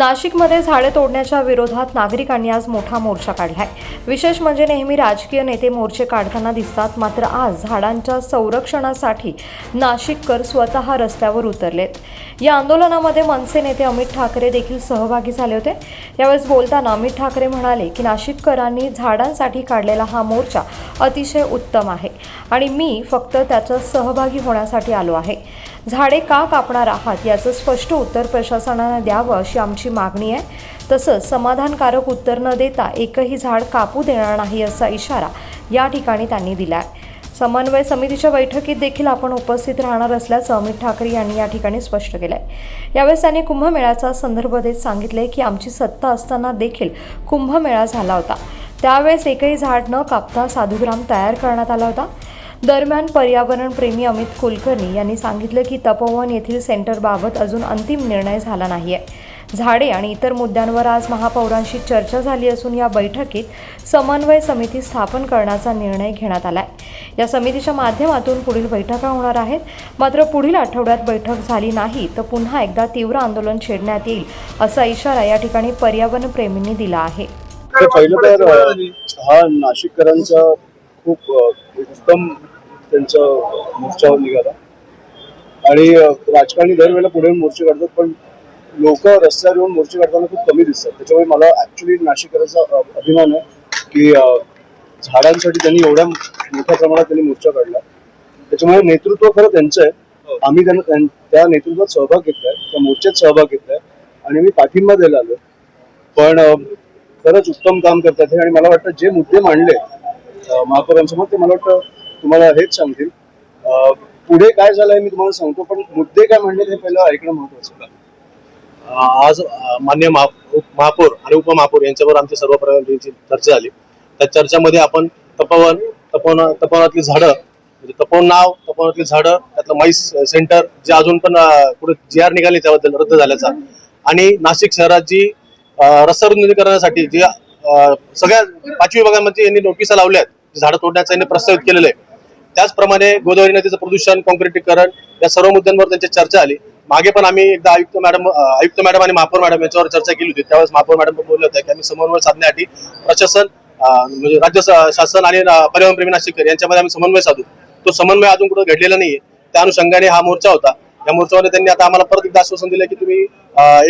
नाशिकमध्ये झाडे तोडण्याच्या विरोधात नागरिकांनी आज मोठा मोर्चा काढलाय। विशेष म्हणजे नेहमी राजकीय नेते मोर्चे काढताना दिसतात, मात्र आज झाडांच्या संरक्षणासाठी नाशिककर स्वतः रस्त्यावर उतरलेत। या आंदोलनामध्ये मनसे नेते अमित ठाकरे देखील सहभागी झाले होते। यावेळेस बोलताना अमित ठाकरे म्हणाले की नाशिककरांनी झाडांसाठी काढलेला हा मोर्चा अतिशय उत्तम आहे आणि मी फक्त त्याच्यात सहभागी होण्यासाठी आलो आहे। झाडे का कापणार आहात याचं स्पष्ट उत्तर प्रशासनाने द्यावं अशी आमची मागणी आहे। तसंच समाधानकारक उत्तर न देता एकही झाड कापू देणार नाही असा इशारा या ठिकाणी त्यांनी दिलाय। समन्वय समितीच्या बैठकीत देखील आपण उपस्थित राहणार असल्याचं अमित ठाकरे यांनी या ठिकाणी स्पष्ट केलंय। यावेळेस त्यांनी कुंभमेळ्याचा संदर्भ देत सांगितले की आमची सत्ता असताना देखील कुंभमेळा झाला होता, त्यावेळेस एकही झाड न कापता साधुग्राम तयार करण्यात आला होता। दरम्यान पर्यावरणप्रेमी अमित कुलकर्णी यांनी सांगितलं की तपोवन येथील सेंटरबाबत अजून अंतिम निर्णय झाला नाहीये। झाडे आणि इतर मुद्द्यांवर आज महापौरांशी चर्चा झाली असून या बैठकीत समन्वय समिती स्थापन करण्याचा निर्णय घेण्यात आलाय। या समितीच्या माध्यमातून पुढील बैठका होणार आहेत, मात्र पुढील आठवड्यात बैठक झाली नाही तर पुन्हा एकदा तीव्र आंदोलन छेडण्यात येईल असा इशारा या ठिकाणी पर्यावरणप्रेमींनी दिला आहे। पहिलं तर हा नाशिककरांचा खूप उत्तम त्यांचा मोर्चावर निघाला आणि राजकारणी दरवेळेला पुढे मोर्चे काढतात, पण लोक रस्त्यावर येऊन मोर्चे काढताना खूप कमी दिसतात। त्याच्यामुळे मला ऍक्च्युली नाशिककरांचा अभिमान आहे की झाडांसाठी त्यांनी एवढ्या मोठ्या प्रमाणात त्यांनी मोर्चा काढला। त्याच्यामुळे नेतृत्व खरं त्यांचं आहे। आम्ही त्यांना त्या नेतृत्वात सहभाग घेतलाय, त्या मोर्चात सहभाग घेतलाय आणि मी पाठिंबा द्यायला आलो। पण खरंच उत्तम काम करतात आणि मला वाटतं जे मुद्दे मांडले महापौरांसमोर ते मला वाटतं तुम्हाला हेच सांगतील। पुढे काय झालंय मी तुम्हाला सांगतो, पण मुद्दे काय मांडले हे पहिलं ऐकणं महत्वाचं का। आज मान्य महापौर आणि उपमहापौर यांच्यावर आमची सर्व पर्यावरणाची चर्चा झाली। त्या चर्चामध्ये आपण तपोवनातली झाडं म्हणजे तपोवन नाव, तपोवनातली झाडं, त्यातलं माईस सेंटर जे अजून पण पुढे GR निघाले त्याबद्दल रद्द झाल्याचा आणि नाशिक शहरात जी रस्ता रुंदीकरणासाठी जे सगळ्या 5 विभागांमध्ये यांनी नोटिसा लावल्या आहेत, झाडं तोडण्याचा यांनी प्रस्तावित केलेलं आहे। त्याचप्रमाणे गोदावरी नदीचं प्रदूषण, काँक्रिटीकरण या सर्व मुद्द्यांवर त्यांची चर्चा आली। मागे पण आम्ही एकदा आयुक्त मॅडम आणि महापौर मॅडम यांच्यावर चर्चा केली होती। त्यावेळेस महापौर मॅडम बोलले होते की आम्ही समन्वय साधण्यासाठी प्रशासन म्हणजे राज्य शासन आणि पर्यावरणप्रेमी नाशिककर यांच्यामध्ये आम्ही समन्वय साधू। तो समन्वय अजून कुठं घडलेला नाहीये, त्या अनुषंगाने हा मोर्चा होता। या मोर्चामध्ये त्यांनी आता आम्हाला परत एकदा आश्वासन दिलं की तुम्ही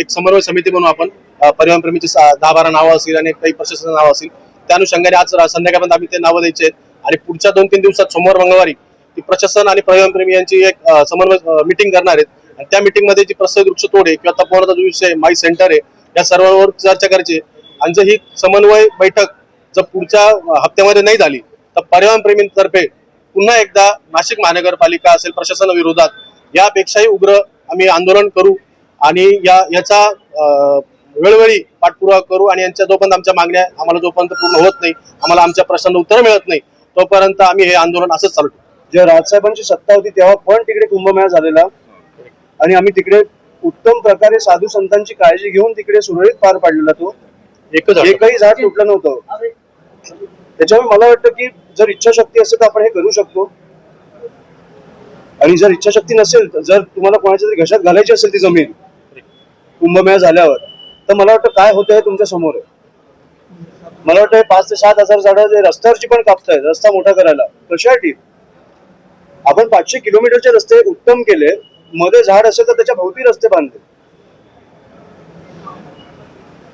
एक समन्वय समिती म्हणून आपण पर्यावरणप्रेमीची 10-12 नावं असतील आणि काही प्रशासनाचं नाव असेल, त्या अनुषंगाने आज संध्याकाळपर्यंत आम्ही ते नावं द्यायचे आहेत आणि पुढच्या 2-3 दिवसात सोमवार मंगळवारी ती प्रशासन आणि पर्यावरणप्रेमी यांची एक समन्वय मीटिंग करणार आहेत आणि त्या मीटिंगमध्ये जी प्रस्तावित वृक्षतोड आहे किंवा तपोवनाचा जो विषय माई सेंटर आहे या सर्वांवर चर्चा करायची आणि जर ही समन्वय बैठक जर पुढच्या हप्त्यामध्ये नाही झाली तर पर्यावरणप्रेमींतर्फे पुन्हा एकदा नाशिक महानगरपालिका असेल प्रशासनाविरोधात यापेक्षाही उग्र आम्ही आंदोलन करू आणि याचा वेळोवेळी पाठपुरावा करू आणि यांच्या जोपर्यंत आमच्या मागण्या आम्हाला जोपर्यंत पूर्ण होत नाही, आम्हाला आमच्या प्रश्नांना उत्तर मिळत नाही, तोपर्यंत आम्ही हे आंदोलन असंच चालू ठेवू। जेव्हा राजसाहेबांची सत्ता होती तेव्हा पण तिकडे कुंभमेळा झालेला आणि आम्ही तिकडे उत्तम प्रकारे साधू संतांची काळजी घेऊन तिकडे सुरळीत पार पाडलेला। तो एकही झाड तुटलं नव्हतं। त्याच्यामुळे मला वाटतं की जर इच्छाशक्ती असेल तर आपण हे करू शकतो आणि जर इच्छाशक्ती नसेल, जर तुम्हाला कोणाच्या तरी घशात घालायची असेल ती जमीन कुंभमेळा झाल्यावर, तर मला वाटतं काय होतं हे तुमच्या समोर आहे। मला वाटतं 5 ते 7 हजार झाडं जे रस्त्यावरची पण कापतायत रस्ता मोठा करायला, कशासाठी? आपण 500 किलोमीटरचे रस्ते उत्तम केले, मध्ये झाड असेल तर त्याच्या भोवती रस्ते बांधले,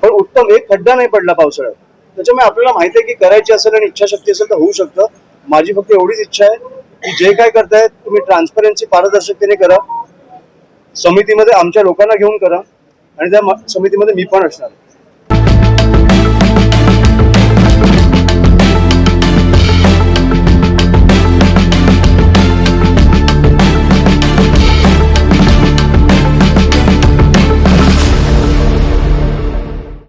पण उत्तम एक खड्डा नाही पडला पावसाळ्यात। त्याच्यामुळे आपल्याला माहिती आहे की करायची असेल आणि इच्छाशक्ती असेल तर होऊ शकतं। माझी फक्त एवढीच इच्छा आहे की जे काय करताय तुम्ही ट्रान्सपरन्सी पारदर्शकतेने करा, समितीमध्ये आमच्या लोकांना घेऊन करा आणि त्या समितीमध्ये मी पण असणार।